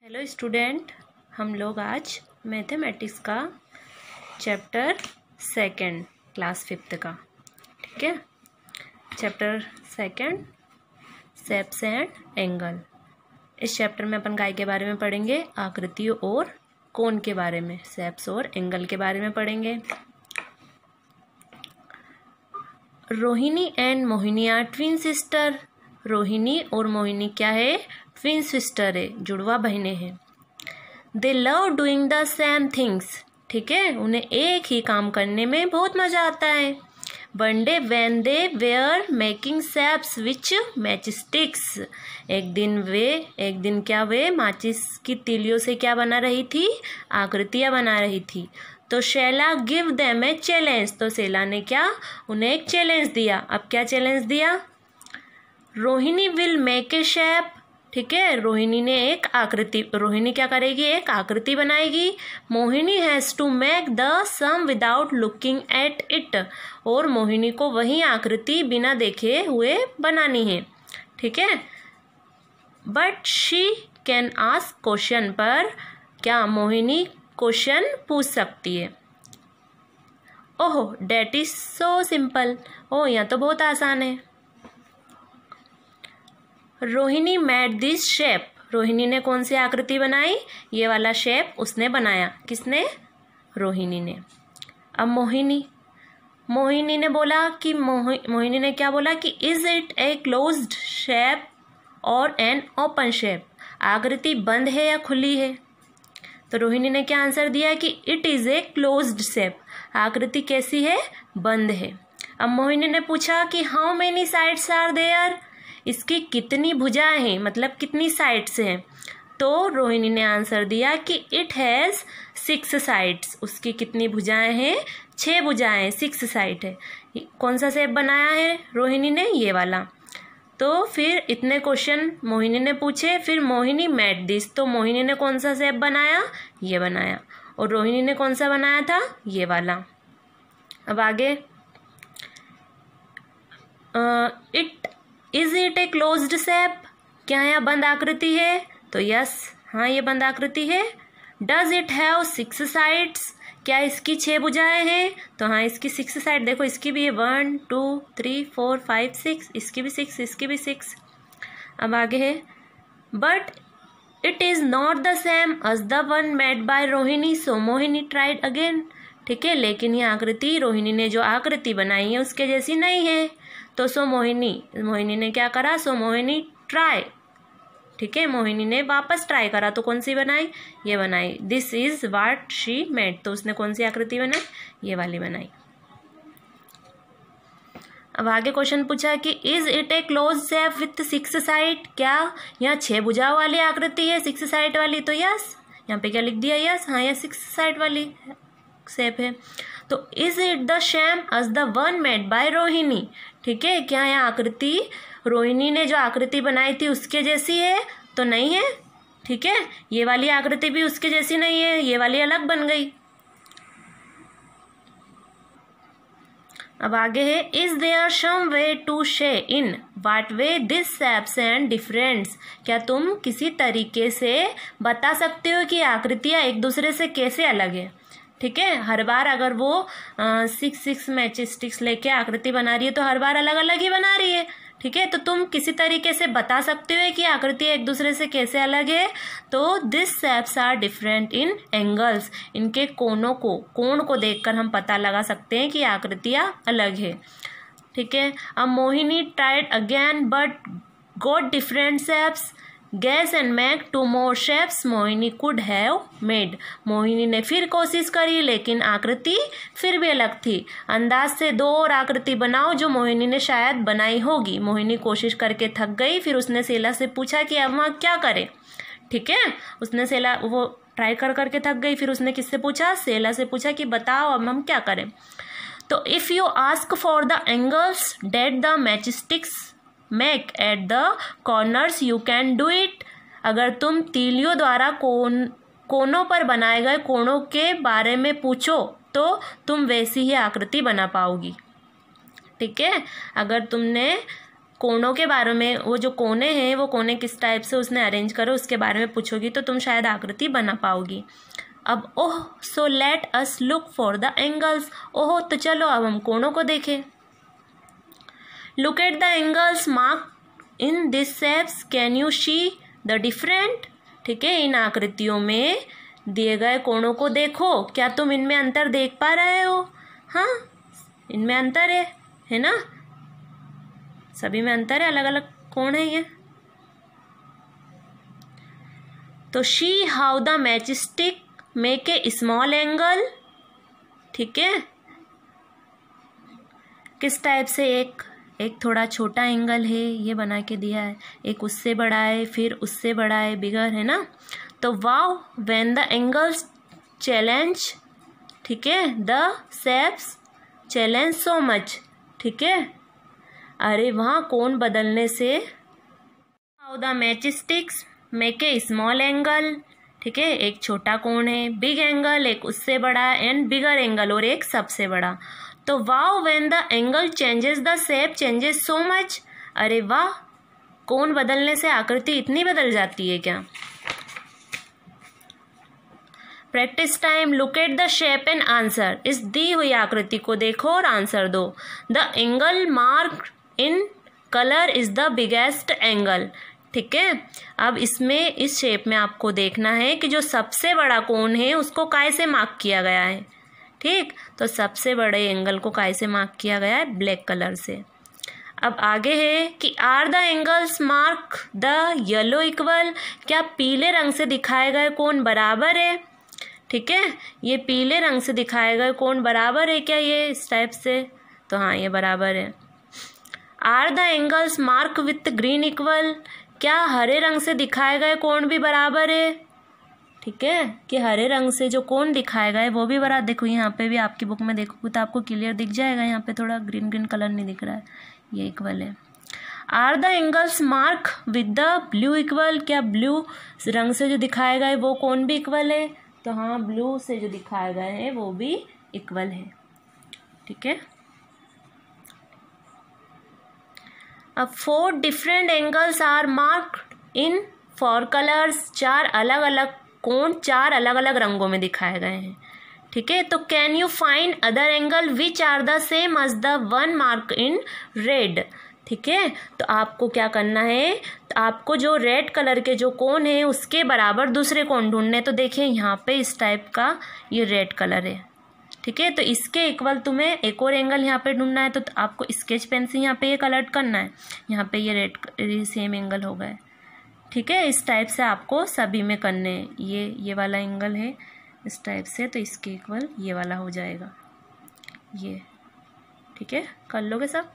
Hello student, हम लोग आज मैथमेटिक्स का चैप्टर सेकंड क्लास 5th का, ठीक है। Chapter second shapes and angle. इस चैप्टर में अपन काय के बारे में पढ़ेंगे? आकृतियों और कोण के बारे में, शेप्स और एंगल के बारे में पढ़ेंगे। Rohini and Mohini are twin sister. Rohini और मोहिनी क्या है? ट्विन सिस्टर है, जुड़वा बहनें हैं। दे love doing the same things, ठीक है, उन्हें एक ही काम करने में बहुत मजा आता है। One day when they were making shapes which match sticks. एक दिन क्या वे माचिस की तीलियों से क्या बना रही थी? आकृतियां बना रही थी। तो Shaila give them a challenge, तो शैला ने क्या उन्हें एक चैलेंज दिया। अब क्या चैलेंज दिया? Rohini will make A shape, ठीक है, रोहिणी ने एक आकृति, रोहिणी क्या करेगी? एक आकृति बनाएगी। Mohini has to make the sum without looking at it, और मोहिनी को वही आकृति बिना देखे हुए बनानी है, ठीक है। But she can ask question, पर क्या मोहिनी क्वेश्चन पूछ सकती है? ओह डेट इज सो सिंपल, ओह यह तो बहुत आसान है। Rohini made this shape, Rohini ने कौन सी आकृति बनाई? ये वाला शेप उसने बनाया। किसने? रोहिणी ने। अब मोहिनी ने बोला कि मोहिनी ने क्या बोला कि is it a closed shape और एन ओपन शेप? आकृति बंद है या खुली है? तो रोहिणी ने क्या आंसर दिया कि it is a closed shape, आकृति कैसी है? बंद है। अब मोहिनी ने पूछा कि how many sides are there, इसकी कितनी भुजाएं हैं, मतलब कितनी साइड्स हैं? तो रोहिणी ने आंसर दिया कि इट हैज़ 6 साइड्स, उसकी कितनी भुजाएं हैं? 6 भुजाएं, 6 साइड है। कौन सा शेप बनाया है रोहिणी ने? ये वाला। तो फिर इतने क्वेश्चन मोहिनी ने पूछे, फिर मोहिनी मेड दिस, तो मोहिनी ने कौन सा शेप बनाया? ये बनाया। और रोहिणी ने कौन सा बनाया था? ये वाला। अब आगे, is it a closed shape, क्या यह बंद आकृति है? तो यस, हाँ ये बंद आकृति है। डज इट हैव 6 साइड्स, क्या इसकी 6 भुजाएं हैं? तो हाँ इसकी 6 साइड, देखो इसकी भी है 1 2 3 4 5 6, इसकी भी 6, इसकी भी 6। अब आगे है, but it is not the same as the one made by Rohini, so Mohini tried again, ठीक है, लेकिन यह आकृति रोहिणी ने जो आकृति बनाई है उसके जैसी नहीं है। तो सो मोहिनी ने क्या करा? सो मोहिनी ट्राई, ठीक है, मोहिनी ने वापस ट्राई करा, तो कौन सी बनाई? ये बनाई। This is what she made, तो उसने कौन सी आकृति बनाई? ये वाली बनाई। अब आगे क्वेश्चन पूछा कि is it A close shape with 6 side, क्या यहाँ 6 भुजाओं वाली आकृति है, 6 साइड वाली? तो यस, यहाँ पे क्या लिख दिया? यस, हाँ यह 6 साइड वाली शेप है। तो is it the same as the one made by Rohini, ठीक है, क्या यह आकृति रोहिणी ने जो आकृति बनाई थी उसके जैसी है? तो नहीं है, ठीक है, ये वाली आकृति भी उसके जैसी नहीं है, ये वाली अलग बन गई। अब आगे है, is there some way to say in what way this shapes and difference, क्या तुम किसी तरीके से बता सकते हो कि आकृतियां एक दूसरे से कैसे अलग है? ठीक है, हर बार अगर वो 6 मैच स्टिक्स लेके आकृति बना रही है तो हर बार अलग अलग ही बना रही है, ठीक है, तो तुम किसी तरीके से बता सकते हो कि आकृति एक दूसरे से कैसे अलग है? तो this shapes are different in angles, इनके कोण को देखकर हम पता लगा सकते हैं कि आकृतियां अलग है, ठीक है। अब Mohini tried again but got different shapes, gas and make 2 more shapes Mohini could have made, Mohini ने फिर कोशिश करी लेकिन आकृति फिर भी अलग थी। अंदाज से 2 और आकृति बनाओ जो मोहिनी ने शायद बनाई होगी। मोहिनी कोशिश करके थक गई, फिर उसने शैला से पूछा कि अब वहाँ क्या करें, ठीक है, उसने शैला वो ट्राई करके थक गई, फिर उसने किससे पूछा? शैला से पूछा कि बताओ अब हम क्या करें। तो if you ask for the angles that the match sticks make at the corners you can do it, अगर तुम तीलियों द्वारा कोनों पर बनाए गए कोणों के बारे में पूछो तो तुम वैसी ही आकृति बना पाओगी, ठीक है। अगर तुमने कोनों के बारे में, वो जो कोने हैं वो कोने किस टाइप से उसने अरेंज करो उसके बारे में पूछोगी तो तुम शायद आकृति बना पाओगी। अब oh so let us look for the angles, oh तो चलो अब हम कोनों को देखें। Look at the angles mark in this shapes, can you see the different. ठीक है, इन आकृतियों में दिए गए कोणों को देखो, क्या तुम इनमें अंतर देख पा रहे हो? हाँ, इनमें अंतर है ना, सभी में अंतर है, अलग अलग कोण है ये। तो she how the matchstick make a small angle. ठीक है, किस टाइप से, एक थोड़ा छोटा एंगल है ये बना के दिया है, एक उससे बड़ा है, फिर उससे बड़ा है, बिगर है ना। तो wow when the angles challenge, ठीक है, the shapes challenge so much. ठीक है, अरे वहाँ कोण बदलने से, how the matchsticks make a small angle. ठीक है, एक छोटा कोण है, बिग एंगल एक उससे बड़ा, एंड बिगर एंगल और एक सबसे बड़ा। तो wow when the angle changes the shape changes so much, अरे वाह, कोण बदलने से आकृति इतनी बदल जाती है क्या। Practice time, look at the shape and answer. इस दी हुई आकृति को देखो और आंसर दो। The angle mark in colour is the biggest angle. ठीक है, अब इसमें इस शेप में आपको देखना है कि जो सबसे बड़ा कोण है उसको काय से मार्क किया गया है। ठीक, तो सबसे बड़े एंगल को काय से मार्क किया गया है, ब्लैक कलर से। अब आगे है कि are the angles mark the yellow equal, क्या पीले रंग से दिखाए गए कोण बराबर है। ठीक है, ये पीले रंग से दिखाए गए कोण बराबर है क्या, ये इस टाइप से, तो हाँ ये बराबर है। Are the angles mark with green equal, क्या हरे रंग से दिखाए गए कोण भी बराबर है। ठीक है, कि हरे रंग से जो कोण दिखाया गया है वो भी बराबर, देखो यहाँ पे भी आपकी बुक में देखोगे तो आपको क्लियर दिख जाएगा, यहाँ पे थोड़ा ग्रीन ग्रीन कलर नहीं दिख रहा है, ये इक्वल है। Are the angles mark with the blue equal, क्या ब्लू रंग से जो दिखाया गया है वो कोण भी इक्वल है, तो हाँ ब्लू से जो दिखाया गया है वो भी इक्वल है। ठीक है, अब 4 different angles are marked in 4 colours, 4 अलग अलग कोण 4 अलग अलग रंगों में दिखाए गए हैं। ठीक है, तो can you find other angle which are the same as the one mark in red. ठीक है, तो आपको क्या करना है, तो आपको जो रेड कलर के जो कोण है उसके बराबर दूसरे कोण ढूंढने। तो देखिए यहाँ पे इस टाइप का ये रेड कलर है। ठीक है, तो इसके इक्वल तुम्हें एक और एंगल यहाँ पे ढूंढना है, तो आपको स्केच पेन से यहाँ पे ये कलर करना है, यहाँ पे ये रेड सेम एंगल हो गए। ठीक है, इस टाइप से आपको सभी में करने हैं। ये वाला एंगल है इस टाइप से, तो इसके इक्वल ये वाला हो जाएगा ये। ठीक है, कर लोगे सब।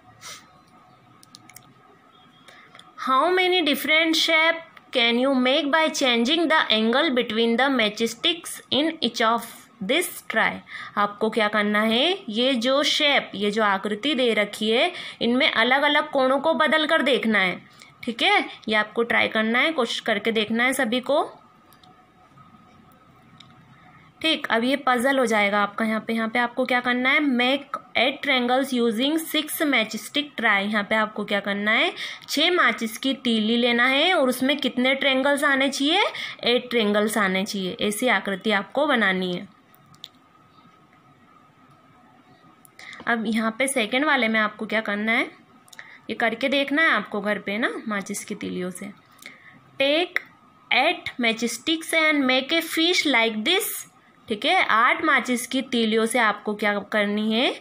How many different shape can you make by changing the angle between the matchsticks in each of this try. आपको क्या करना है, ये जो शेप, ये जो आकृति दे रखी है, इनमें अलग अलग कोणों को बदल कर देखना है। ठीक है, ये आपको ट्राई करना है, कोशिश करके देखना है सभी को। ठीक, अब ये पजल हो जाएगा आपका। यहाँ पे आपको क्या करना है, make 8 triangles using 6 matchstick try. यहाँ पे आपको क्या करना है, 6 माचिस की तीली लेना है और उसमें कितने ट्रायंगल्स आने चाहिए, 8 ट्रायंगल्स आने चाहिए। ऐसी आकृति आपको बनानी है। अब यहाँ पे सेकंड वाले में आपको क्या करना है, ये करके देखना है आपको घर पे ना, माचिस की तीलियों से। Take 8 matchsticks and make a fish like this. ठीक है, 8 माचिस की तीलियों से आपको क्या करनी है,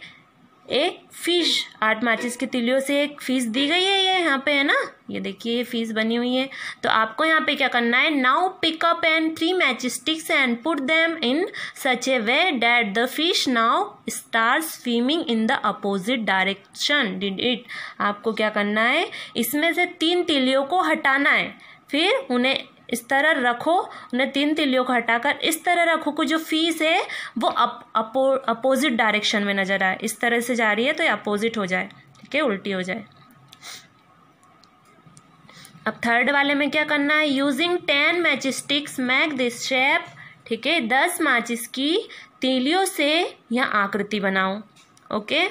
एक फिश, 8 माचिस की तीलियों से एक फिश दी गई है, ये यहाँ पे है ना, ये देखिए ये फिश बनी हुई है। तो आपको यहाँ पे क्या करना है, now pick up and 3 matchsticks and put them in such a way that the fish now start swimming in the opposite direction. Did it. आपको क्या करना है, इसमें से 3 तीलियों को हटाना है, फिर उन्हें इस तरह रखो, उन्हें 3 तीलियों को हटाकर इस तरह रखो कि जो फिश है वो अपोजिट डायरेक्शन में नजर आए। इस तरह से जा रही है तो ये अपोजिट हो जाए। ठीक है, उल्टी हो जाए। अब थर्ड वाले में क्या करना है, using 10 matchsticks make this shape. ठीक है, 10 माचिस की तीलियों से यह आकृति बनाओ। Okay,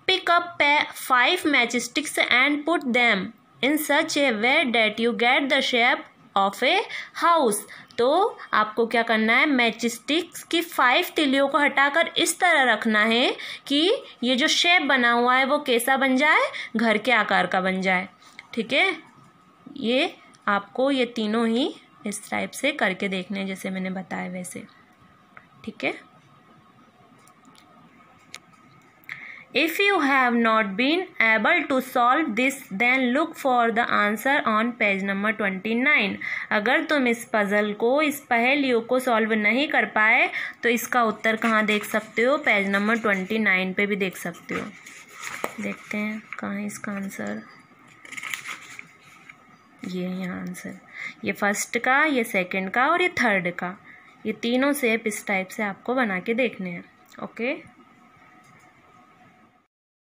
pick up 5 matchsticks and put them in such a way that you get the shape of a house. तो आपको क्या करना है, मैचस्टिक्स की 5 तिलियों को हटाकर इस तरह रखना है कि ये जो शेप बना हुआ है वो कैसा बन जाए, घर के आकार का बन जाए। ठीक है, ये आपको ये तीनों ही इस टाइप से करके देखने हैं जैसे मैंने बताया वैसे। ठीक है, If you have not been able to solve this, then look for the answer on page number 29. अगर तुम इस पजल को, इस पहेलियों को सॉल्व नहीं कर पाए तो इसका उत्तर कहाँ देख सकते हो, पेज नंबर 29 पे भी देख सकते हो। देखते हैं कहाँ है इसका आंसर। ये है यहाँ आंसर, ये फर्स्ट का, ये सेकंड का और ये थर्ड का, ये तीनों शेप इस टाइप से आपको बना के देखने हैं। ओके।